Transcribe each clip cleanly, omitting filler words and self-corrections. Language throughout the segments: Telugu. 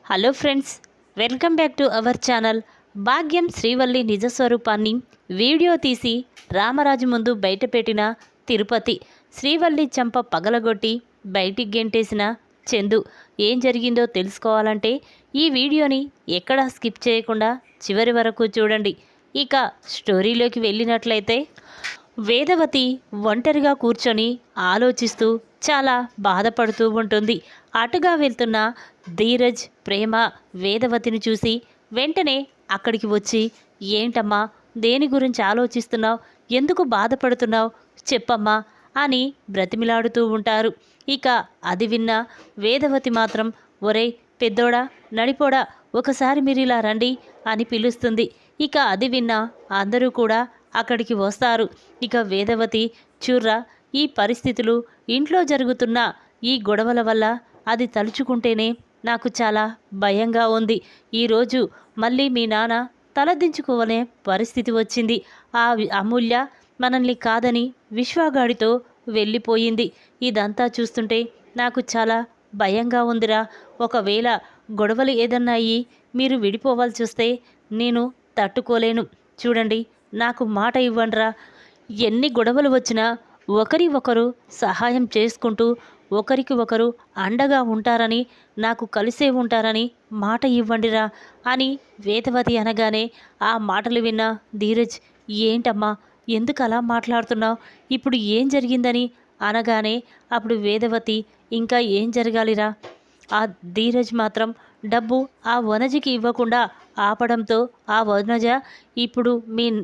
Hello friends, welcome back to our channel. భాగ్యం శ్రీవల్లి నిజస్వరూపాన్ని వీడియో తీసి రామరాజు ముందు బయటపెట్టిన తిరుపతి. శ్రీవల్లి చంప పగలగొట్టి బయటికి గెంటేసిన చందు. ఏం జరిగిందో తెలుసుకోవాలంటే ఈ వీడియోని ఎక్కడా స్కిప్ చేయకుండా చివరి వరకు చూడండి. ఇక స్టోరీలోకి వెళ్ళినట్లయితే వేదవతి ఒంటరిగా కూర్చొని ఆలోచిస్తూ చాలా బాధపడుతూ ఉంటుంది. అటుగా వెళ్తున్న ధీరజ్, ప్రేమ వేదవతిని చూసి వెంటనే అక్కడికి వచ్చి, ఏంటమ్మా, దేని గురించి ఆలోచిస్తున్నావు, ఎందుకు బాధపడుతున్నావు, చెప్పమ్మా అని బ్రతిమిలాడుతూ ఉంటారు. ఇక అది విన్న వేదవతి మాత్రం, ఒరేయ్ పెద్దోడా, నడిపోడా, ఒకసారి మీరు ఇలా రండి అని పిలుస్తుంది. ఇక అది విన్న అందరూ కూడా అక్కడికి వస్తారు. ఇక వేదవతి, చూర్రా, ఈ పరిస్థితులు, ఇంట్లో జరుగుతున్న ఈ గొడవల వల్ల అది తలుచుకుంటేనే నాకు చాలా భయంగా ఉంది. ఈరోజు మళ్ళీ మీ నాన్న తలదించుకోవనే పరిస్థితి వచ్చింది. ఆ అమూల్య మనల్ని కాదని విశ్వాగాడితో వెళ్ళిపోయింది. ఇదంతా చూస్తుంటే నాకు చాలా భయంగా ఉందిరా. ఒకవేళ గొడవలు ఏదన్నా అయ్యి మీరు విడిపోవాల్సి వస్తే నేను తట్టుకోలేను. చూడండి, నాకు మాట ఇవ్వండిరా. ఎన్ని గొడవలు వచ్చినా ఒకరి ఒకరు సహాయం చేసుకుంటూ ఒకరికి ఒకరు అండగా ఉంటారని, నాకు కలిసే ఉంటారని మాట ఇవ్వండిరా అని వేదవతి అనగానే ఆ మాటలు విన్న ధీరజ్, ఏంటమ్మా, ఎందుకు అలా మాట్లాడుతున్నావు, ఇప్పుడు ఏం జరిగిందని అనగానే అప్పుడు వేదవతి, ఇంకా ఏం జరగాలిరా. ఆ ధీరజ్ మాత్రం డబ్బు ఆ వనజకి ఇవ్వకుండా ఆపడంతో ఆ వనజ ఇప్పుడు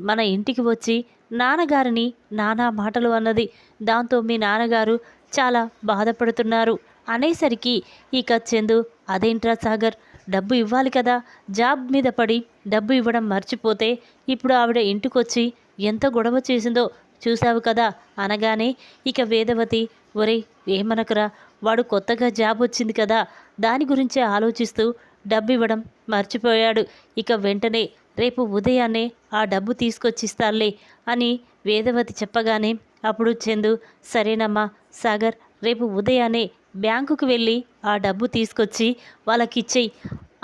మన ఇంటికి వచ్చి నాన్నగారిని నానా మాటలు అన్నది. దాంతో మీ నాన్నగారు చాలా బాధపడుతున్నారు అనేసరికి ఇక చందు, అదేంట్రా సాగర్, డబ్బు ఇవ్వాలి కదా, జాబ్ మీద పడి డబ్బు ఇవ్వడం మర్చిపోతే ఇప్పుడు ఆవిడ ఇంటికొచ్చి ఎంత గొడవ చేసిందో చూశావు కదా అనగానే ఇక వేదవతి, ఒరే ఏమనకరా, వాడు కొత్తగా జాబ్ వచ్చింది కదా, దాని గురించే ఆలోచిస్తూ డబ్బు ఇవ్వడం మర్చిపోయాడు. ఇక వెంటనే రేపు ఉదయాన్నే ఆ డబ్బు తీసుకొచ్చిస్తాలే అని వేదవతి చెప్పగానే అప్పుడు చందు, సరేనమ్మా సాగర్, రేపు ఉదయాన్నే బ్యాంకుకు వెళ్ళి ఆ డబ్బు తీసుకొచ్చి వాళ్ళకిచ్చేయి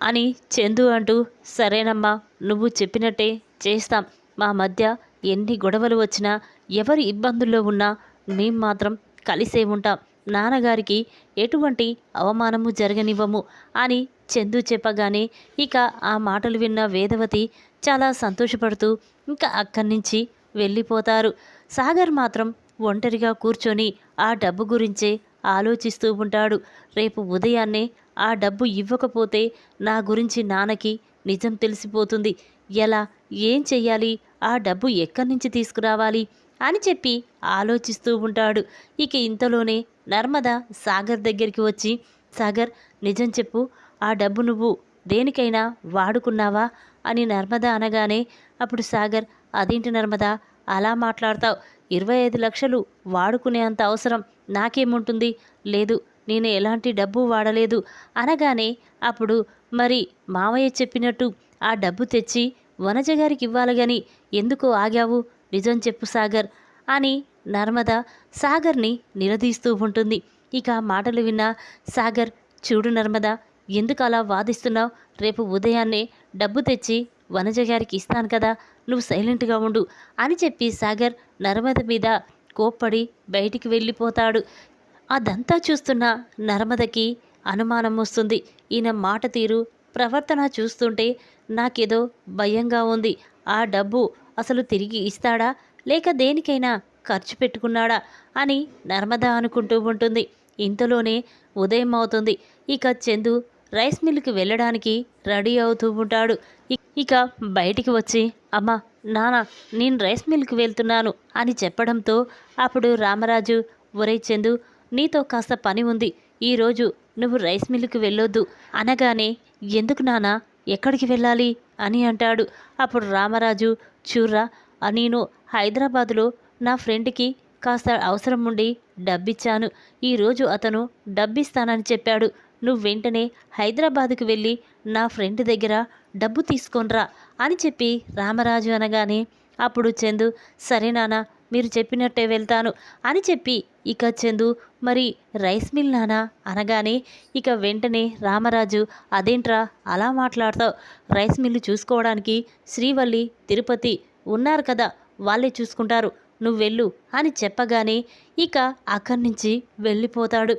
అని చందు అంటూ, సరేనమ్మా, నువ్వు చెప్పినట్టే చేస్తాం. మా మధ్య ఎన్ని గొడవలు వచ్చినా, ఎవరి ఇబ్బందుల్లో ఉన్నా మేం మాత్రం కలిసే ఉంటాం. నాన్నగారికి ఎటువంటి అవమానము జరగనివ్వము అని చందు చెప్పగానే ఇక ఆ మాటలు విన్న వేదవతి చాలా సంతోషపడుతూ ఇంకా అక్కడి నుంచి వెళ్ళిపోతారు. సాగర్ మాత్రం ఒంటరిగా కూర్చొని ఆ డబ్బు గురించే ఆలోచిస్తూ ఉంటాడు. రేపు ఉదయాన్నే ఆ డబ్బు ఇవ్వకపోతే నా గురించి నాన్నకి నిజం తెలిసిపోతుంది. ఎలా, ఏం చెయ్యాలి, ఆ డబ్బు ఎక్కడి నుంచి తీసుకురావాలి అని చెప్పి ఆలోచిస్తూ ఉంటాడు. ఇక ఇంతలోనే నర్మద సాగర్ దగ్గరికి వచ్చి, సాగర్, నిజం చెప్పు, ఆ డబ్బు నువ్వు దేనికైనా వాడుకున్నావా అని నర్మద అనగానే అప్పుడు సాగర్, అదేంటి నర్మద అలా మాట్లాడతావు, 25 లక్షలు వాడుకునే అంత అవసరం నాకేముంటుంది, లేదు, నేను ఎలాంటి డబ్బు వాడలేదు అనగానే అప్పుడు మరి మావయ్య చెప్పినట్టు ఆ డబ్బు తెచ్చి వనజ గారికి ఇవ్వాలి గాని ఎందుకు ఆగావు, నిజం చెప్పు సాగర్ అని నర్మద సాగర్ని నిలదీస్తూ ఉంటుంది. ఇక ఆ మాటలు విన్న సాగర్, చూడు నర్మద, ఎందుకు అలా వాదిస్తున్నావు, రేపు ఉదయాన్నే డబ్బు తెచ్చి వనజ గారికి ఇస్తాను కదా, నువ్వు సైలెంట్గా ఉండు అని చెప్పి సాగర్ నర్మద మీద కోప్పడి బయటికి వెళ్ళిపోతాడు. అదంతా చూస్తున్న నర్మదకి అనుమానం వస్తుంది. ఈయన మాట తీరు, ప్రవర్తన చూస్తుంటే నాకేదో భయంగా ఉంది. ఆ డబ్బు అసలు తిరిగి ఇస్తాడా, లేక దేనికైనా ఖర్చు పెట్టుకున్నాడా అని నర్మద అనుకుంటూ ఉంటుంది. ఇంతలోనే ఉదయం అవుతుంది. ఇక చందు రైస్ మిల్లుకి వెళ్ళడానికి రెడీ అవుతూ ఉంటాడు. ఇక బయటికి వచ్చి, అమ్మ, నాన్న, నేను రైస్ మిల్కి వెళ్తున్నాను అని చెప్పడంతో అప్పుడు రామరాజు, ఒరే చందు, నీతో కాస్త పని ఉంది, ఈరోజు నువ్వు రైస్ మిల్లుకి వెళ్ళొద్దు అనగానే, ఎందుకు నాన్న, ఎక్కడికి వెళ్ళాలి అని అంటాడు. అప్పుడు రామరాజు, చూర్రా, నేను హైదరాబాదులో నా ఫ్రెండ్కి కాస్త అవసరం ఉండి డబ్బిచ్చాను. ఈరోజు అతను డబ్బిస్తానని చెప్పాడు. నువ్వు వెంటనే హైదరాబాదుకు వెళ్ళి నా ఫ్రెండ్ దగ్గర డబ్బు తీసుకొనిరా అని చెప్పి రామరాజు అనగానే అప్పుడు చందు, సరే నాన్న, మీరు చెప్పినట్టే వెళ్తాను అని చెప్పి ఇక చందు మరి రైస్ మిల్ నానా అనగానే ఇక వెంటనే రామరాజు అదేంట్రా అలా మాట్లాడతావు, రైస్ మిల్లు చూసుకోవడానికి శ్రీవల్లి తిరుపతి ఉన్నారు కదా, వాళ్ళే చూసుకుంటారు, నువ్వు వెళ్ళు అని చెప్పగానే ఇక అక్కడి నుంచి వెళ్ళిపోతాడు.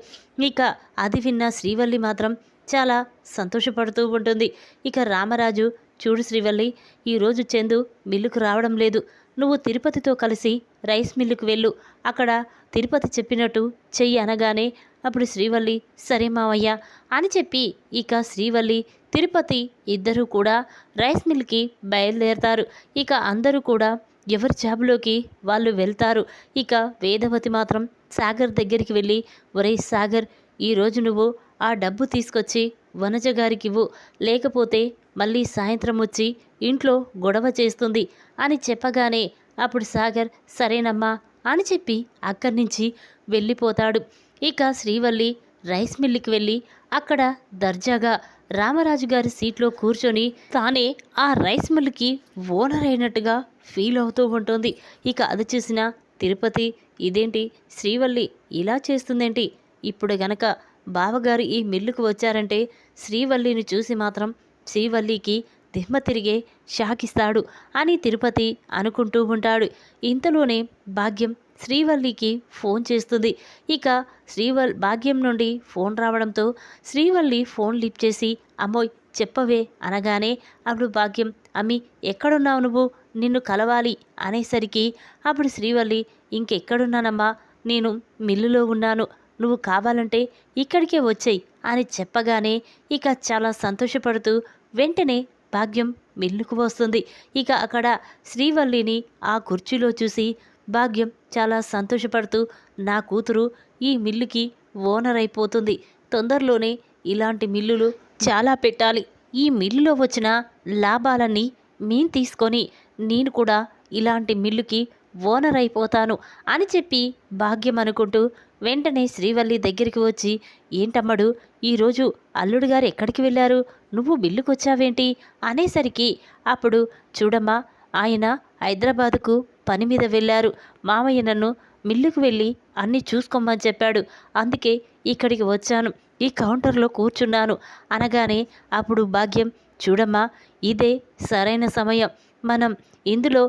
ఇక అది విన్న శ్రీవల్లి మాత్రం చాలా సంతోషపడుతూ ఉంటుంది. ఇక రామరాజు చూడు శ్రీవల్లి, ఈరోజు చందు మిల్లుకు రావడం లేదు, నువ్వు తిరుపతితో కలిసి రైస్ మిల్లుకు వెళ్ళు, అక్కడ తిరుపతి చెప్పినట్టు చెయ్యి అనగానే అప్పుడు శ్రీవల్లి సరే మావయ్య అని చెప్పి ఇక శ్రీవల్లి తిరుపతి ఇద్దరూ కూడా రైస్ మిల్కి బయలుదేరతారు. ఇక అందరూ కూడా ఎవరి జాబులోకి వాళ్ళు వెళ్తారు. ఇక వేదవతి మాత్రం సాగర్ దగ్గరికి వెళ్ళి ఒరే సాగర్, ఈరోజు నువ్వు ఆ డబ్బు తీసుకొచ్చి వనజ గారికి ఇవ్వు, లేకపోతే మళ్ళీ సాయంత్రం వచ్చి ఇంట్లో గొడవ చేస్తుంది అని చెప్పగానే అప్పుడు సాగర్ సరేనమ్మా అని చెప్పి అక్కడి నుంచి వెళ్ళిపోతాడు. ఇక శ్రీవల్లి రైస్ మిల్లుకి వెళ్ళి అక్కడ దర్జాగా రామరాజు గారి సీట్లో కూర్చొని తానే ఆ రైస్ మిల్లుకి ఓనర్ అయినట్టుగా ఫీల్ అవుతూ ఉంటుంది. ఇక అది చూసిన తిరుపతి ఇదేంటి శ్రీవల్లి ఇలా చేస్తుందేంటి, ఇప్పుడు గనక బావగారు ఈ మిల్లుకు వచ్చారంటే శ్రీవల్లిని చూసి మాత్రం శ్రీవల్లికి దిమ్మ తిరిగే షాకిస్తాడు అని తిరుపతి అనుకుంటూ ఉంటాడు. ఇంతలోనే భాగ్యం శ్రీవల్లికి ఫోన్ చేస్తుంది. ఇక భాగ్యం నుండి ఫోన్ రావడంతో శ్రీవల్లి ఫోన్ లిఫ్ట్ చేసి అమ్మోయ్ చెప్పవే అనగానే అప్పుడు భాగ్యం అమ్మి ఎక్కడున్నావు నువ్వు, నిన్ను కలవాలి అనేసరికి అప్పుడు శ్రీవల్లి ఇంకెక్కడున్నానమ్మా, నేను మిల్లులో ఉన్నాను, నువ్వు కావాలంటే ఇక్కడికే వచ్చేయి అని చెప్పగానే ఇక చాలా సంతోషపడుతూ వెంటనే భాగ్యం మిల్లుకు వస్తుంది. ఇక అక్కడ శ్రీవల్లిని ఆ కుర్చీలో చూసి భాగ్యం చాలా సంతోషపడుతూ నా కూతురు ఈ మిల్లుకి ఓనర్ అయిపోతుంది, తొందరలోనే ఇలాంటి మిల్లులు చాలా పెట్టాలి, ఈ మిల్లులో వచ్చిన లాభాలన్నీ మేం తీసుకొని నేను కూడా ఇలాంటి మిల్లుకి ఓనర్ అయిపోతాను అని చెప్పి భాగ్యం అనుకుంటూ వెంటనే శ్రీవల్లి దగ్గరికి వచ్చి ఏంటమ్మడు ఈరోజు అల్లుడు గారు ఎక్కడికి వెళ్ళారు, నువ్వు మిల్లుకు వచ్చావేంటి అనేసరికి అప్పుడు చూడమ్మా ఆయన హైదరాబాదుకు పని మీద వెళ్ళారు, మామయ్య నన్ను మిల్లుకు వెళ్ళి అన్నీ చూసుకోమని చెప్పాడు, అందుకే ఇక్కడికి వచ్చాను, ఈ కౌంటర్లో కూర్చున్నాను అనగానే అప్పుడు భాగ్యం చూడమ్మా ఇదే సరైన సమయం, మనం ఇందులో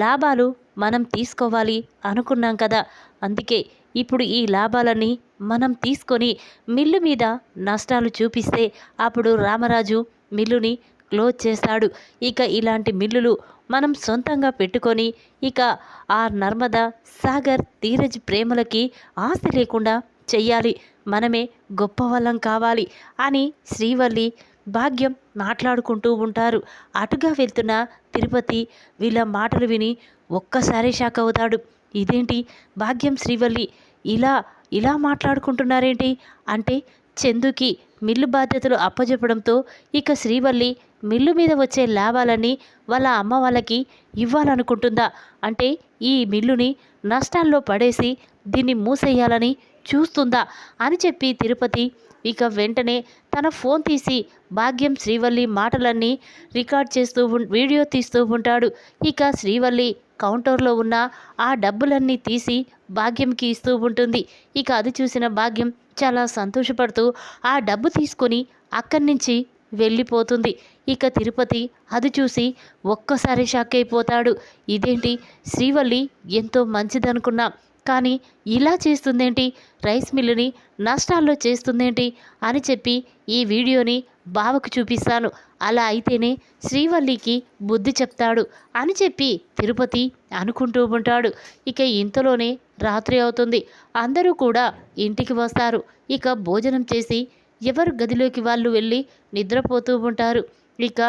లాభాలు మనం తీసుకోవాలి అనుకున్నాం కదా, అందుకే ఇప్పుడు ఈ లాభాలన్నీ మనం తీసుకొని మిల్లు మీద నష్టాలు చూపిస్తే అప్పుడు రామరాజు మిల్లుని క్లోజ్ చేస్తాడు. ఇక ఇలాంటి మిల్లులు మనం సొంతంగా పెట్టుకొని ఇక ఆ నర్మదా సాగర్ ధీరజ్ ప్రేమలకి ఆస్తి లేకుండా చెయ్యాలి, మనమే గొప్పవాళ్ళం కావాలి అని శ్రీవల్లి భాగ్యం మాట్లాడుకుంటూ ఉంటారు. అటుగా వెళ్తున్న తిరుపతి వీళ్ళ మాటలు విని ఒక్కసారి షాక్ అవుతాడు. ఇదేంటి భాగ్యం శ్రీవల్లి ఇలా ఇలా మాట్లాడుకుంటున్నారేంటి, అంటే చందుకి మిల్లు బాధ్యతలు అప్పజెప్పడంతో ఇక శ్రీవల్లి మిల్లు మీద వచ్చే లాభాలన్నీ వాళ్ళ అమ్మ వాళ్ళకి ఇవ్వాలనుకుంటుందా, అంటే ఈ మిల్లుని నష్టాల్లో పడేసి దీన్ని మూసేయాలని చూస్తుందా అని చెప్పి తిరుపతి ఇక వెంటనే తన ఫోన్ తీసి భాగ్యం శ్రీవల్లి మాటలన్నీ రికార్డ్ చేస్తూ వీడియో తీస్తూ ఉంటాడు. ఇక శ్రీవల్లి కౌంటర్లో ఉన్న ఆ డబ్బులన్నీ తీసి భాగ్యంకి ఇస్తూ ఉంటుంది. ఇక అది చూసిన భాగ్యం చాలా సంతోషపడుతూ ఆ డబ్బు తీసుకొని అక్కడి నుంచి వెళ్ళిపోతుంది. ఇక తిరుపతి అది చూసి ఒక్కసారి షాక్ అయిపోతాడు. ఇదేంటి శ్రీవల్లి ఎంతో మంచిదనుకున్నా, కానీ ఇలా చేస్తుందేంటి, రైస్ మిల్లుని నష్టాల్లో చేస్తుందేంటి అని చెప్పి ఈ వీడియోని బావకు చూపిస్తాను, అలా అయితేనే శ్రీవల్లికి బుద్ధి చెప్తాడు అని చెప్పి తిరుపతి అనుకుంటూ ఉంటాడు. ఇక ఇంతలోనే రాత్రి అవుతుంది. అందరూ కూడా ఇంటికి వస్తారు. ఇక భోజనం చేసి ఎవరు గదిలోకి వాళ్ళు వెళ్ళి నిద్రపోతూ ఉంటారు. ఇక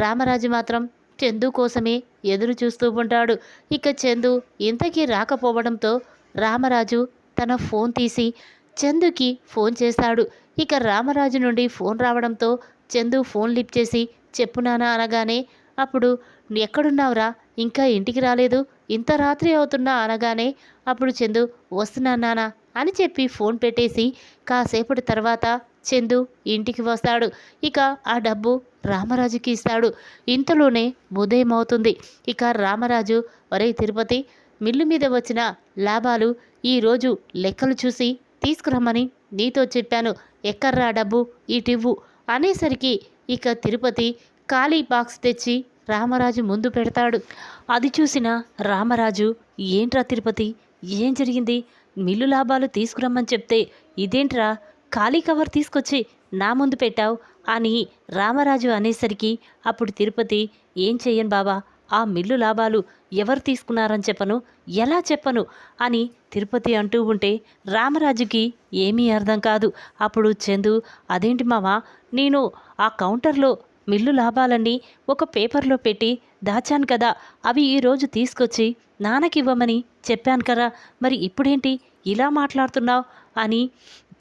రామరాజు మాత్రం చందు కోసమే ఎదురు చూస్తూ ఉంటాడు. ఇక చందు ఇంతకీ రాకపోవడంతో రామరాజు తన ఫోన్ తీసి చందుకి ఫోన్ చేశాడు. ఇక రామరాజు నుండి ఫోన్ రావడంతో చందు ఫోన్ లిఫ్ట్ చేసి చెప్పు నానా అనగానే అప్పుడు ఎక్కడున్నావురా, ఇంకా ఇంటికి రాలేదు, ఇంత రాత్రి అవుతున్నా అనగానే అప్పుడు చందు వస్తున్నా నానా అని చెప్పి ఫోన్ పెట్టేసి కాసేపటి తర్వాత చందు ఇంటికి వస్తాడు. ఇక ఆ డబ్బు రామరాజుకి ఇస్తాడు. ఇంతలోనే ఉదయం అవుతుంది. ఇక రామరాజు ఒరే తిరుపతి, మిల్లు మీద వచ్చిన లాభాలు ఈరోజు లెక్కలు చూసి తీసుకురమ్మని నీతో చెప్పాను. ఎక్కర్రా డబ్బు, ఇటివ్వు అనేసరికి ఇక తిరుపతి ఖాళీ బాక్స్ తెచ్చి రామరాజు ముందు పెడతాడు. అది చూసిన రామరాజు, ఏంట్రా తిరుపతి, ఏం జరిగింది? మిల్లు లాభాలు తీసుకురమ్మని చెప్తే ఇదేంట్రా ఖాళీ కవర్ తీసుకొచ్చి నా ముందు పెట్టావు అని రామరాజు అనేసరికి అప్పుడు తిరుపతి, ఏం చెయ్యను బాబా, ఆ మిల్లు లాభాలు ఎవరు తీసుకున్నారని చెప్పను, ఎలా చెప్పను అని తిరుపతి అంటూ ఉంటే రామరాజుకి ఏమీ అర్థం కాదు. అప్పుడు చందు, అదేంటి మావా, నేను ఆ కౌంటర్లో మిల్లు లాభాలన్నీ ఒక పేపర్లో పెట్టి దాచాను కదా, అవి ఈరోజు తీసుకొచ్చి నాన్నకివ్వమని చెప్పాను కదా, మరి ఇప్పుడేంటి ఇలా మాట్లాడుతున్నావు అని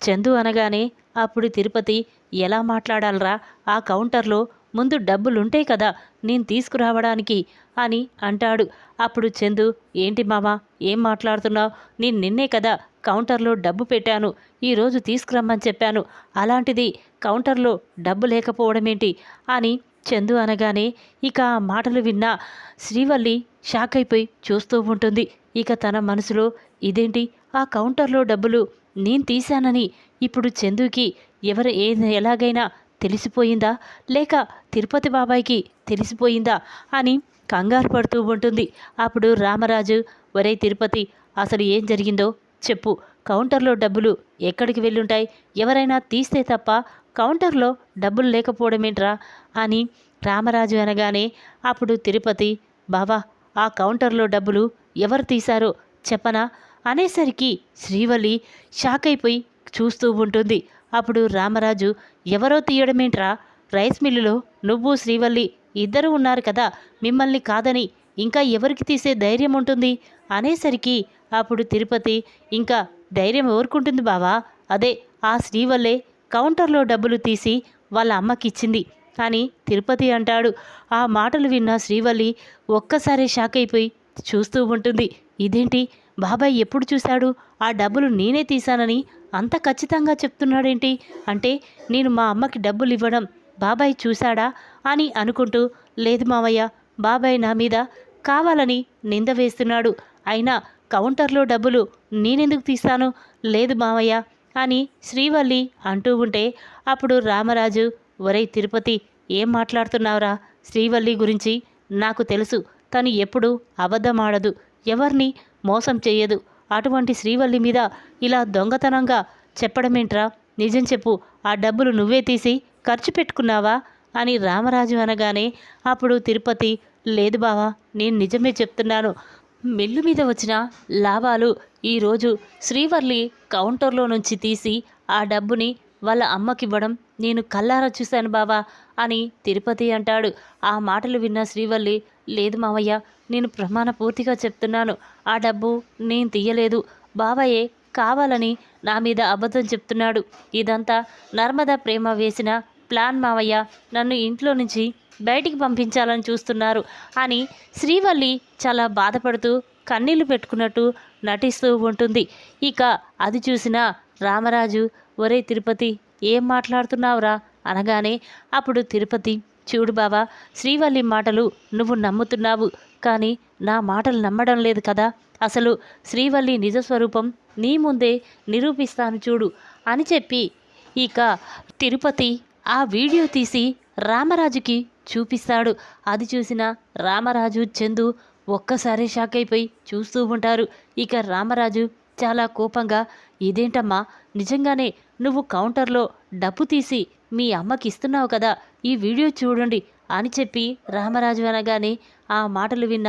చందు అనగానే అప్పుడు తిరుపతి, ఎలా మాట్లాడాలరా, ఆ కౌంటర్లో ముందు డబ్బులుంటాయి కదా నేను తీసుకురావడానికి అని అంటాడు. అప్పుడు చందు, ఏంటి మావా, ఏం మాట్లాడుతున్నావు, నేను నిన్నే కదా కౌంటర్లో డబ్బు పెట్టాను, ఈరోజు తీసుకురమ్మని చెప్పాను, అలాంటిది కౌంటర్లో డబ్బు లేకపోవడమేంటి అని చందు అనగానే ఇక ఆ మాటలు విన్న శ్రీవల్లి షాక్ అయిపోయి చూస్తూ ఉంటుంది. ఇక తన మనసులో, ఇదేంటి ఆ కౌంటర్లో డబ్బులు నేను తీశానని ఇప్పుడు చందుకి ఎలాగైనా తెలిసిపోయిందా, లేక తిరుపతి బాబాయ్కి తెలిసిపోయిందా అని కంగారు పడుతూ ఉంటుంది. అప్పుడు రామరాజు, ఒరే తిరుపతి, అసలు ఏం జరిగిందో చెప్పు, కౌంటర్లో డబ్బులు ఎక్కడికి వెళ్ళుంటాయి, ఎవరైనా తీస్తే తప్ప కౌంటర్లో డబ్బులు లేకపోవడమేంట్రా అని రామరాజు అనగానే అప్పుడు తిరుపతి, బావా, ఆ కౌంటర్లో డబ్బులు ఎవరు తీశారో చెప్పనా అనేసరికి శ్రీవల్లి షాక్ అయిపోయి చూస్తూ ఉంటుంది. అప్పుడు రామరాజు, ఎవరో తీయడమేంట్రా, రైస్ మిల్లులో నువ్వు శ్రీవల్లి ఇద్దరు ఉన్నారు కదా, మిమ్మల్ని కాదని ఇంకా ఎవరికి తీసే ధైర్యం ఉంటుంది అనేసరికి అప్పుడు తిరుపతి, ఇంకా ధైర్యం ఎవరుకుంటుంది బావా, అదే ఆ శ్రీవల్లే కౌంటర్లో డబ్బులు తీసి వాళ్ళ అమ్మకిచ్చింది అని తిరుపతి అంటాడు. ఆ మాటలు విన్న శ్రీవల్లి ఒక్కసారి షాక్ అయిపోయి చూస్తూ ఉంటుంది. ఇదేంటి, బాబాయ్ ఎప్పుడు చూశాడు, ఆ డబ్బులు నేనే తీశానని అంత ఖచ్చితంగా చెప్తున్నాడేంటి, అంటే నేను మా అమ్మకి డబ్బులు ఇవ్వడం బాబాయ్ చూశాడా అని అనుకుంటూ, లేదు మావయ్య, బాబాయ్ నా మీద కావాలని నింద వేస్తున్నాడు, అయినా కౌంటర్లో డబ్బులు నేనెందుకు తీస్తాను, లేదు మావయ్య అని శ్రీవల్లి అంటూ ఉంటే అప్పుడు రామరాజు, ఒరేయ్ తిరుపతి, ఏం మాట్లాడుతున్నావురా, శ్రీవల్లి గురించి నాకు తెలుసు, తను ఎప్పుడూ అబద్ధమాడదు, ఎవరిని మోసం చెయ్యదు, అటువంటి శ్రీవల్లి మీద ఇలా దొంగతనంగా చెప్పడమేంట్రా, నిజం చెప్పు, ఆ డబ్బులు నువ్వే తీసి ఖర్చు పెట్టుకున్నావా అని రామరాజు అనగానే అప్పుడు తిరుపతి, లేదు బావా, నేను నిజమే చెప్తున్నాను, మిల్లు మీద వచ్చిన లాభాలు ఈరోజు శ్రీవల్లి కౌంటర్లో నుంచి తీసి ఆ డబ్బుని వాళ్ళ అమ్మకివ్వడం నేను కల్లారా చూశాను బావా అని తిరుపతి అంటాడు. ఆ మాటలు విన్న శ్రీవల్లి, లేదు మావయ్య, నేను ప్రమాణపూర్తిగా చెప్తున్నాను, ఆ డబ్బు నేను తీయలేదు, బావయ్యే కావాలని నా మీద అబద్ధం చెప్తున్నాడు, ఇదంతా నర్మదా ప్రేమ వేసిన ప్లాన్ మావయ్య, నన్ను ఇంట్లో నుంచి బయటికి పంపించాలని చూస్తున్నారు అని శ్రీవల్లి చాలా బాధపడుతూ కన్నీళ్లు పెట్టుకున్నట్టు నటిస్తూ ఉంటుంది. ఇక అది చూసిన రామరాజు, ఒరే తిరుపతి, ఏం మాట్లాడుతున్నావురా అనగానే అప్పుడు తిరుపతి, చూడు బావా, శ్రీవల్లి మాటలు నువ్వు నమ్ముతున్నావు, కానీ నా మాటలు నమ్మడం లేదు కదా, అసలు శ్రీవల్లి నిజస్వరూపం నీ ముందే నిరూపిస్తాను చూడు అని చెప్పి ఇక తిరుపతి ఆ వీడియో తీసి రామరాజుకి చూపిస్తాడు. అది చూసిన రామరాజు చందు ఒక్కసారి షాక్ అయిపోయి చూస్తూ ఉంటారు. ఇక రామరాజు చాలా కోపంగా, ఇదేంటమ్మా, నిజంగానే నువ్వు కౌంటర్లో డబ్బు తీసి మీ అమ్మకి ఇస్తున్నావు కదా, ఈ వీడియో చూడండి అని చెప్పి రామరాజు అనగానే ఆ మాటలు విన్న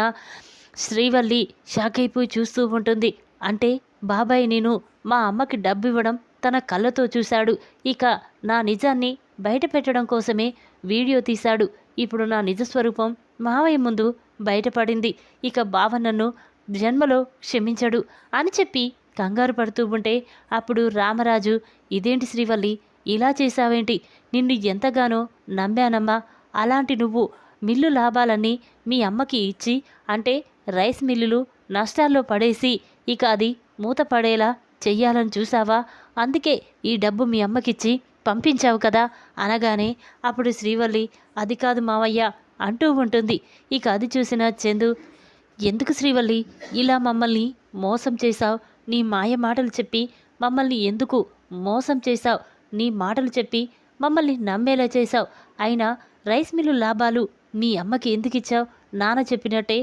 శ్రీవల్లి షాక్ అయిపోయి చూస్తూ ఉంటుంది. అంటే బాబాయ్ నేను మా అమ్మకి డబ్బు ఇవ్వడం తన కళ్ళతో చూశాడు, ఇక నా నిజాన్ని బయట పెట్టడం కోసమే వీడియో తీశాడు, ఇప్పుడు నా నిజస్వరూపం మావయ్య ముందు బయటపడింది, ఇక బావ నన్ను జన్మలో క్షమించడు అని చెప్పి కంగారు పడుతూ ఉంటే అప్పుడు రామరాజు, ఇదేంటి శ్రీవల్లి, ఇలా చేశావేంటి, నిన్ను ఎంతగానో నమ్మానమ్మా, అలాంటి నువ్వు మిల్లు లాభాలన్నీ మీ అమ్మకి ఇచ్చి, అంటే రైస్ మిల్లులు నష్టాల్లో పడేసి ఇక అది మూత పడేలా చెయ్యాలని చూసావా, అందుకే ఈ డబ్బు మీ అమ్మకిచ్చి పంపించావు కదా అనగానే అప్పుడు శ్రీవల్లి, అది కాదు మావయ్య అంటూ ఉంటుంది. ఇక అది చూసిన చందు, ఎందుకు శ్రీవల్లి ఇలా మమ్మల్ని మోసం చేశావు? నీ మాయ మాటలు చెప్పి మమ్మల్ని ఎందుకు మోసం చేశావు? నీ మాటలు చెప్పి మమ్మల్ని నమ్మేలా చేశావు. అయినా రైస్ మిల్లు లాభాలు మీ అమ్మకి ఎందుకు ఇచ్చావు? నాన్న చెప్పినట్టే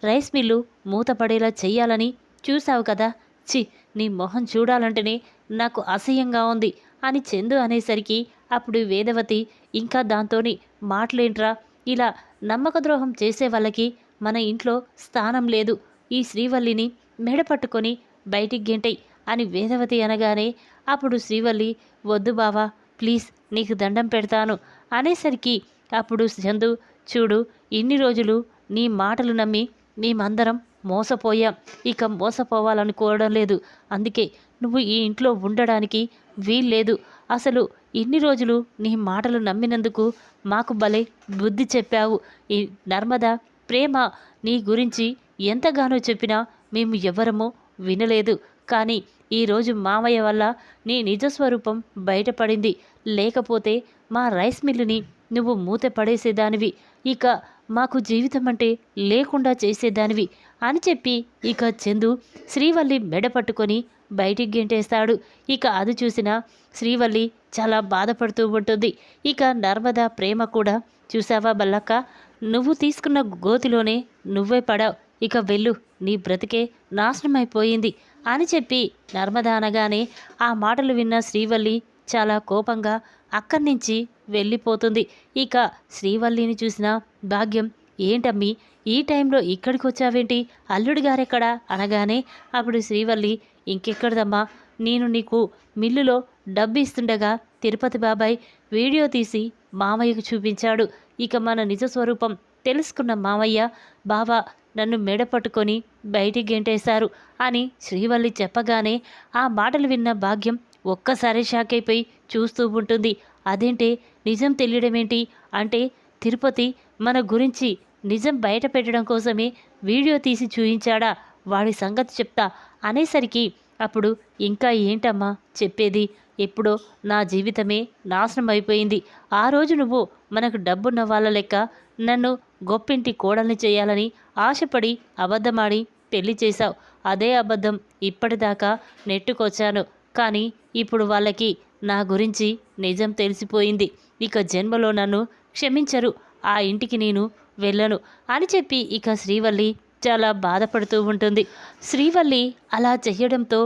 రైస్ మిల్లు మూతపడేలా చెయ్యాలని చూశావు కదా. చి, నీ మొహం చూడాలంటేనే నాకు అసహ్యంగా ఉంది అని చందు అనేసరికి అప్పుడు వేదవతి ఇంకా దాంతోని మాటలేంట్రా, ఇలా నమ్మక ద్రోహం చేసే వాళ్ళకి మన ఇంట్లో స్థానం లేదు. ఈ శ్రీవల్లిని మెడ పట్టుకొని బయటికి గెంటై అని వేదవతి అనగానే అప్పుడు శ్రీవల్లి వద్దు బావా ప్లీజ్ నీకు దండం పెడతాను అనేసరికి అప్పుడు చందు చూడు, ఇన్ని రోజులు నీ మాటలు నమ్మి మేమందరం మోసపోయాం. ఇక మోసపోవాలనుకోవడం లేదు. అందుకే నువ్వు ఈ ఇంట్లో ఉండడానికి వీల్లేదు. అసలు ఇన్ని రోజులు నీ మాటలు నమ్మినందుకు మాకు భలే బుద్ధి చెప్పావు. ఈ నర్మద ప్రేమ నీ గురించి ఎంతగానో చెప్పినా మేము ఎవ్వరమూ వినలేదు. కానీ ఈరోజు మామయ్య వల్ల నీ నిజస్వరూపం బయటపడింది. లేకపోతే మా రైస్ మిల్లుని నువ్వు మూత పడేసేదానివి. ఇక మాకు జీవితం అంటే లేకుండా చేసేదానివి అని చెప్పి ఇక చందు శ్రీవల్లి మెడ పట్టుకొని బయటికి గెంటేస్తాడు. ఇక అది చూసిన శ్రీవల్లి చాలా బాధపడుతూ ఉంటుంది. ఇక నర్మద ప్రేమ కూడా చూసావా బల్లక్క, నువ్వు తీసుకున్న గోతిలోనే నువ్వే పడావు. ఇక వెళ్ళు, నీ బ్రతికే నాశనమైపోయింది అని చెప్పి నర్మద అనగానే ఆ మాటలు విన్న శ్రీవల్లి చాలా కోపంగా అక్కడి నుంచి వెళ్ళిపోతుంది. ఇక శ్రీవల్లిని చూసిన భాగ్యం ఏంటమ్మి ఈ టైంలో ఇక్కడికి వచ్చావేంటి, అల్లుడి గారెక్కడా అనగానే అప్పుడు శ్రీవల్లి ఇంకెక్కడదమ్మా, నేను నీకు మిల్లులో డబ్బు ఇస్తుండగా తిరుపతి బాబాయ్ వీడియో తీసి మామయ్యకు చూపించాడు. ఇక మన నిజ స్వరూపం తెలుసుకున్న మామయ్య బావా నన్ను మెడ పట్టుకొని బయటికి గెంటేశారు అని శ్రీవల్లి చెప్పగానే ఆ మాటలు విన్న భాగ్యం ఒక్కసారి షాక్ అయిపోయి చూస్తూ ఉంటుంది. అదేంటే నిజం తెలియడమేంటి అంటే తిరుపతి మన గురించి నిజం బయట పెట్టడం కోసమే వీడియో తీసి చూయించాడా, వాడి సంగతి చెప్తా అనేసరికి అప్పుడు ఇంకా ఏంటమ్మా చెప్పేది, ఎప్పుడో నా జీవితమే నాశనం అయిపోయింది. ఆ రోజు నువ్వు మనకు డబ్బున్న వాళ్ళ లెక్క నన్ను గొప్పింటి కోడల్ని చేయాలని ఆశపడి అబద్ధమాడి పెళ్లి చేశావు. అదే అబద్ధం ఇప్పటిదాకా నెట్టుకొచ్చాను. కానీ ఇప్పుడు వాళ్ళకి నా గురించి నిజం తెలిసిపోయింది. ఇక జన్మలో నన్ను క్షమించరు. ఆ ఇంటికి నేను వెళ్ళను అని చెప్పి ఇక శ్రీవల్లి చాలా బాధపడుతూ ఉంటుంది. శ్రీవల్లి అలా చెయ్యడంతో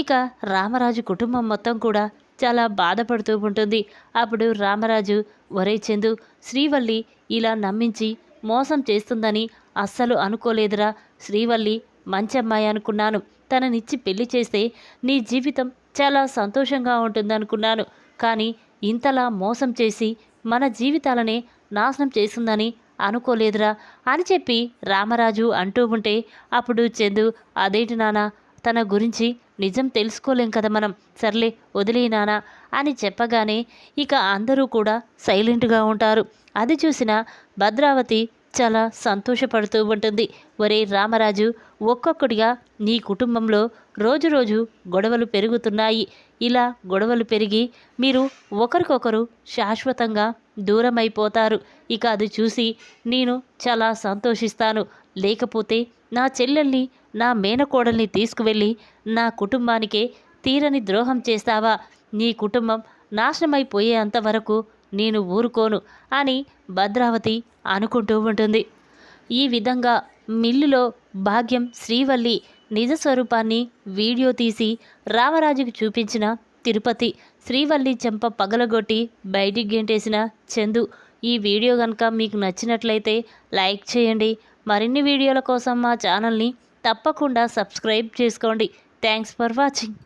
ఇక రామరాజు కుటుంబం మొత్తం కూడా చాలా బాధపడుతూ ఉంటుంది. అప్పుడు రామరాజు ఒరే చందు, శ్రీవల్లి ఇలా నమ్మించి మోసం చేస్తుందని అస్సలు అనుకోలేదురా. శ్రీవల్లి మంచి అమ్మాయి అనుకున్నాను. తననిచ్చి పెళ్లి చేస్తే నీ జీవితం చాలా సంతోషంగా ఉంటుందనుకున్నాను. కానీ ఇంతలా మోసం చేసి మన జీవితాలనే నాశనం చేసిందని అనుకోలేదురా అని చెప్పి రామరాజు అంటూ ఉంటే అప్పుడు చందు అదేంటి నానా, తన గురించి నిజం తెలుసుకోలేం కదా మనం, సర్లే వదిలే నానా అని చెప్పగానే ఇక అందరూ కూడా సైలెంట్గా ఉంటారు. అది చూసిన భద్రావతి చాలా సంతోషపడుతూ ఉంటుంది. ఒరే రామరాజు, ఒక్కొక్కడిగా నీ కుటుంబంలో రోజు గొడవలు పెరుగుతున్నాయి. ఇలా గొడవలు పెరిగి మీరు ఒకరికొకరు శాశ్వతంగా దూరమైపోతారు. ఇక అది చూసి నేను చాలా సంతోషిస్తాను. లేకపోతే నా చెల్లెల్ని, నా మేనకోడల్ని తీసుకువెళ్ళి నా కుటుంబానికే తీరని ద్రోహం చేస్తావా? నీ కుటుంబం నాశనమైపోయేంత వరకు నేను ఊరుకోను అని భద్రావతి అనుకుంటూ ఉంటుంది. ఈ విధంగా మిల్లులో భాగ్యం శ్రీవల్లి నిజ స్వరూపాన్ని వీడియో తీసి రామరాజుకి చూపించిన తిరుపతి, శ్రీవల్లి చెంప పగలగొట్టి బయటికి గెంటేసిన చందు. ఈ వీడియో కనుక మీకు నచ్చినట్లయితే లైక్ చేయండి. మరిన్ని వీడియోల కోసం మా ఛానల్ని తప్పకుండా సబ్స్క్రైబ్ చేసుకోండి. Thanks for watching.